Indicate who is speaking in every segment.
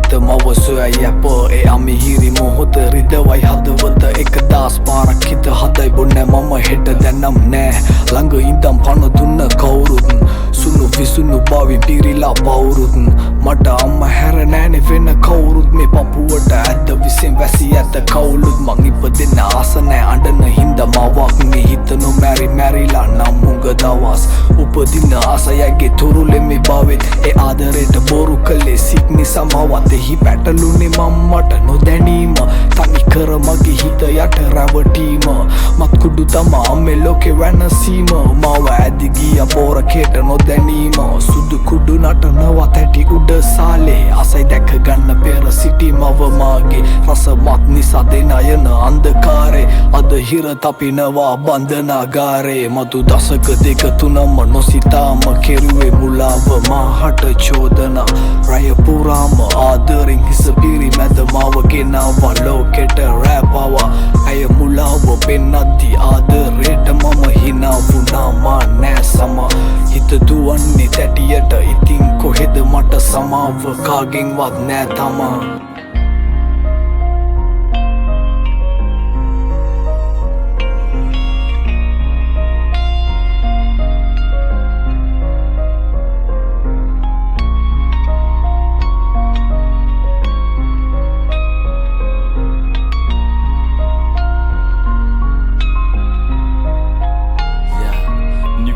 Speaker 1: හිත මව සොයයි යැප ඒ අමිහිරි මොහොත රිදවයි හදවත එකදස් පාරක් හිත හදයි බොන්න මම හෙට දැනම් නෑ ළඟ ඉඳම් පණ දුන්න කවුරුත් සුණු විසුණු බවින් පිරිලා පවුරුත් මට අම්ම හැර නෑනෙ වෙන කවුරුත් මේ පපුුවට ඇද විසින් වැසි ඇත කවුලුත් මං ඉපදෙන්න ආස නෑ අඬන හින්ද මවක් මේ හිත නොමැරි මැරිලා නම් මුග දවස් උපදින්න ආසයගේ තුරුලෙ මේ බවෙත් ඒ ආදරයට බොරු කළේ සික් නිසා මවත් එහි පැටලුනේ මම්මට නොදැනීම තනි කර මගේ හිත යට රැවටීම මත්කුඩු තමා මේ ලෝකෙ වෙනසීම මව ඇදි ගිය පෝරකේට නොදැනීම සුදු කුඩු නටනවා තැටි උඩ සාලේ අසයි දැක ගන්න පෙර සිටි මව මාගේ රසමත් නිසා දෙන යන අන්ධකාරේ අද හිර තපිනවා බන්ධනාගාරේ මතු දසක දෙක තුනම නොසිතාම කෙරුවේ මුලාව මාහට චෝදනා රය පුරාම ආදරෙන් හිස පිරි මැද මාව ගෙනවා ලෝකෙට රැපවා ඇය මුලාව පෙන්නද්දි ආදරේට මම හිනා වුණා මා නෑ සම හිත දුවන්නේ තැටියට ඉතින් කොහෙද මට සමාව කාගෙන්වත් නෑ තමා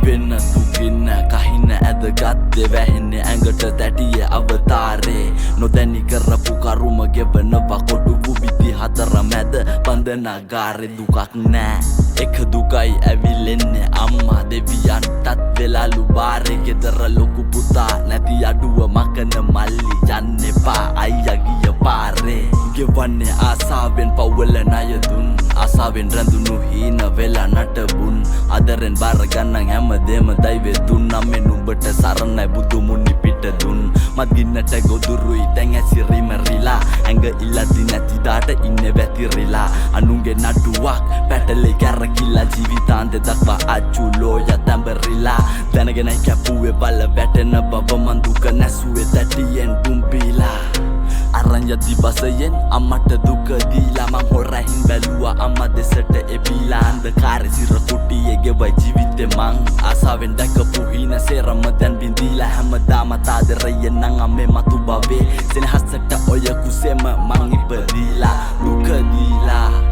Speaker 2: වෙන්න තුකින්න කහින්න ඇදගත්තේ වැහෙන්නේ ඇඟට තැටිය අවතාරේ නොදැනි කරපු කරුම ගෙවනවා කොටුපු විදි හතර මැද බන්ධනාගාරේ දුකක් නෑ එක දුකයි ඇවිලෙන්නේ අම්මා දෙවියන්ටත් වෙලාලු බාරේ ගෙදර ලොකු පුතා නැති අඩුව මකන මල්ලි යන්න එපා අයියා ගිය පාරේ ගෙවන්නේ ආසාවෙන් පවුල ණය දුන් ආසාවෙන් රැඳුණු හීන වෙලා නටබුන් ආදරෙන් බාර ගන්න හැමදේම දෛවේ දුන්නා මෙන්න උඹට සරණයි බුදු මුනි පිට දුන් මත් ගින්නට ගොදුරුයි දැන් ඇසිරි මරිලා ඇඟ ඉල්ලදි නැති දාට ඉන්නේ වැතිරිලා අනුන්ගේ නඩුවක් පැටලේ කැරකිලා ජීවිතාන්ත දක්වා අචුලෝ යතඹරිලා දැනගෙනයි කැපුවේ බල වැටෙන බව මන් දුක නැසුවේ තැටියෙන් දුම්බීලා අරන් යති බසයෙන් අම්මට දුක දීලා මං හොරහින් බැලුවා අම්මා දෙසට එපිලා අන්ධකාරේ සිර කුටියේ ගෙවයි ජීවිතේ මං ආසාවෙන් දැකපු හින සේරම දැන් බින්දීලා හැමදාම තාදරයෙන් නම් අම්මේ මතු බවේ සෙනහසට ඔය කුසෙම මං ඉපදීලා දුක දීලා